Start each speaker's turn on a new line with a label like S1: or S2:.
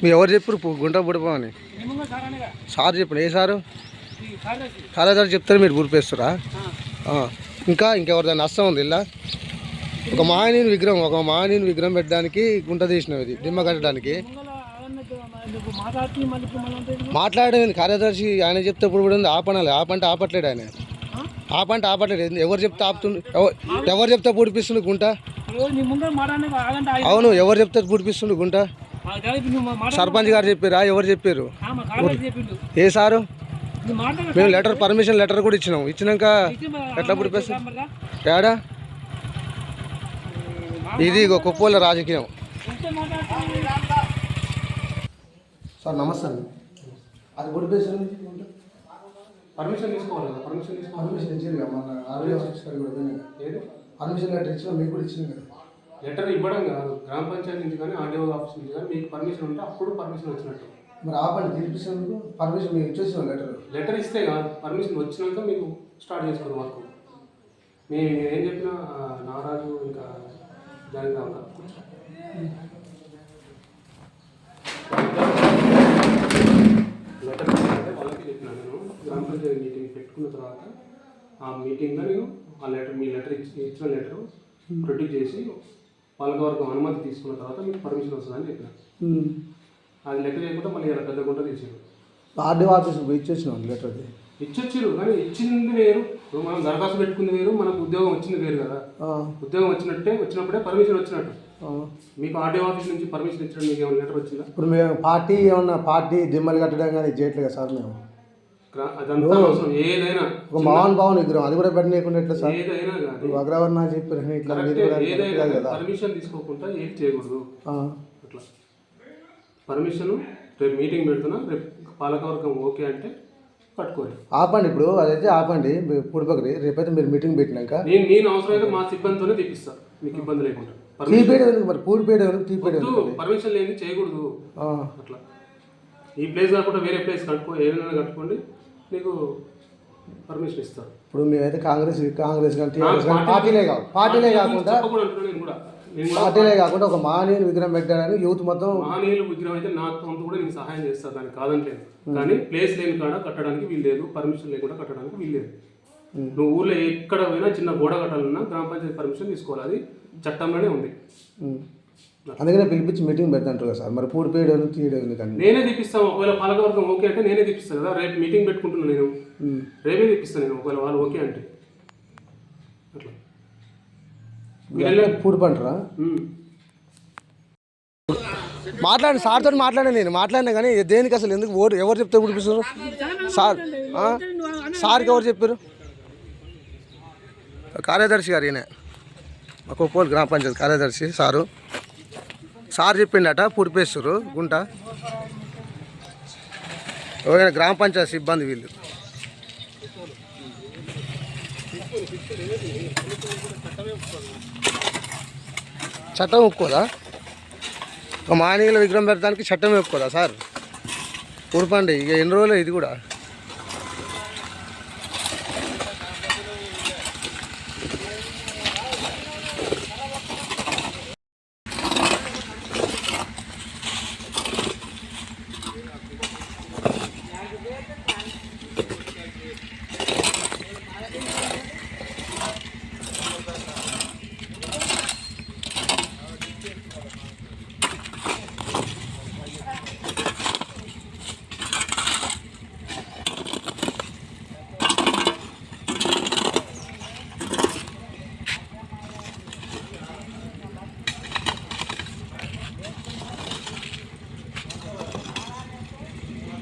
S1: మీ ఎవరు చెప్పారు గుంట పుడిపోమని? సార్ చెప్పండి. ఏ సారు? కార్యదర్శి చెప్తారు, మీరు పురిపేస్తారా? ఇంకెవరు దాన్ని నష్టం ఉంది ఇలా? ఒక మహానీయుని విగ్రహం పెట్టడానికి గుంట తీసినావు, ఇది దిమ్మ కట్టడానికి. మాట్లాడేది కార్యదర్శి ఆయన చెప్తే ఇప్పుడు కూడా ఆపనాలి. ఆపంటే ఆపట్లేడు ఆయన. ఆపట్లేదు. ఎవరు చెప్తే ఆపుతుండు? ఎవరు చెప్తే పుడిపిస్తుండు గుంట? అవును, ఎవరు చెప్తే పుడిపిస్తుండు గుంట? సర్పంచ్ గారు చెప్పారా? ఎవరు చెప్పారు? ఏ సారు? మేము పర్మిషన్ లెటర్ కూడా ఇచ్చినాక ఎట్లా పుడిపేస్తాం? ఏడా ఇది కుప్పల రాజకీయం. సార్ నమస్తే అండి. అది పుడిపేసారు, పర్మిషన్ తీసుకోవాలి కదా. పర్మిషన్ ఇచ్చింది కదా మన ఆర్వీ ఆఫీస్ గారు కూడా. ఏది పర్మిషన్ లెటర్ ఇచ్చినా మీకు కూడా ఇచ్చింది కదా. లెటర్ ఇవ్వడం కాదు, గ్రామ పంచాయతీ నుంచి కానీ ఆర్డీఓ ఆఫీస్ నుంచి కానీ మీకు పర్మిషన్ ఉంటే అప్పుడు పర్మిషన్ వచ్చినట్టు. మరి ఆపండి, తీర్పిస్తున్నందుకు పర్మిషన్ మీరు ఇచ్చేసిన లెటర్ ఇస్తే కాదు, పర్మిషన్ వచ్చినాక మీకు స్టార్ట్ చేసుకోండి వర్క్. మేము ఏం చెప్పినా నారాజు ఇంకా దానికి రావాలి. లెటర్ వాళ్ళకి చెప్పినా నేను గ్రామ పంచాయతీ మీటింగ్ పెట్టుకున్న తర్వాత ఆ మీటింగ్లో నేను మీ లెటర్ ఇచ్చిన లెటర్ ప్రొడ్యూస్ చేసి పాలకవర్గం అనుమతి తీసుకున్న తర్వాత మీకు పర్మిషన్ వస్తుందని చెప్పిన. అది లెక్క చేయకుండా మళ్ళీ ఇలా పెద్ద గుంట తీసారు. ఆర్డీఓ ఆఫీస్కి ఇచ్చేసినాం లెటర్. ఇచ్చొచ్చారు కానీ ఇచ్చింది వేరు, మనం దరఖాస్తు పెట్టుకుంది వేరు, మనకు ఉద్యోగం వచ్చింది వేరు కదా. ఉద్యోగం వచ్చినప్పుడే పర్మిషన్ వచ్చినట్టు. మీకు ఆర్డీఓ ఆఫీస్ నుంచి పర్మిషన్ ఇచ్చడం మీకు ఏమైనా లెటర్ వచ్చిందా? ఇప్పుడు మేము పార్టీ దిమ్మలు కట్టడం కానీ చేయట్లేదు సార్. మేము అదంతా అవసరం. ఏదైనా ఒక మహానుభావుని విగ్రహం అది కూడా పెట్టలేకుండా ఎట్లా సార్? ఏదైనా అగ్రవర్ణ చెప్పారు ఇట్లా పర్మిషన్ తీసుకోకుండా ఏం చేయకూడదు. అట్లా పర్మిషన్ రేపు మీటింగ్ పెడుతున్నా, రేపు పాలకవర్గం ఓకే అంటే పట్టుకోండి. ఆపండి, ఇప్పుడు అదైతే ఆపండి పుడిపక్కరి. రేపైతే మీరు మీటింగ్ పెట్టినాక నేను అవసరమైతే మా సిబ్బందితోనే తెప్పిస్తాను, మీకు ఇబ్బంది లేకుండా. మరి పర్మిషన్ లేని చేయకూడదు. అట్లా ఈ ప్లేస్ కాకుండా వేరే ప్లేస్ ఏదైనా కట్టుకోండి, మీకు పర్మిషన్ ఇస్తారు. ఇప్పుడు మేమైతే కాంగ్రెస్ పార్టీలే కాకుండా ఒక మహనీయుని విగ్రహం పెట్టడానికి యూత్ మొత్తం. మహనీయుల విగ్రహం అయితే నాకు సొంత కూడా నేను సహాయం చేస్తాను, దానికి కాదంటలేదు. కానీ ప్లేస్ లేని కాడ కట్టడానికి వీల్లేదు, పర్మిషన్ లేకుండా కట్టడానికి వీల్లేదు. నువ్వు ఊళ్ళో ఎక్కడ పోయినా చిన్న గోడ కట్టాలన్నా గ్రామ పంచాయతీ పర్మిషన్ తీసుకోవాలి, అది చట్టంలోనే ఉంది. అందుకనే పిలిపించి మీటింగ్ పెడతాంటారు కదా సార్. మరి పూడిపేయడం తీయడం కానీ నేనే తెప్పిస్తాను. ఒకవేళ పాలకవర్గం ఓకే అంటే నేనే తెప్పిస్తాను కదా. రేపు మీటింగ్ పెట్టుకుంటున్నాను నేను, రేపే తెప్పిస్తాను నేను, ఒకవేళ వాళ్ళు ఓకే అంటే. అట్లా పూడిపంటారా? మాట్లాడి సార్తో మాట్లాడినా కానీ దేనికి అసలు ఎందుకు ఎవరు చెప్తే పుడిపిస్తారు సార్కి ఎవరు చెప్పారు? కార్యదర్శి గారు, ఈయన మా కొప్పోలు గ్రామ పంచాయతీ కార్యదర్శి సార్ చెప్పిండట పుడిపేస్తారు గుంట. ఎవరైనా గ్రామ పంచాయతీ సిబ్బంది వీళ్ళు. చట్టం ఒప్పుకోదా? ఒక మహనీయుల విగ్రహం పెట్టడానికి చట్టం ఒప్పుకోదా సార్? ఊరుపండి ఇక ఎన్ని రోజులు ఇది కూడా.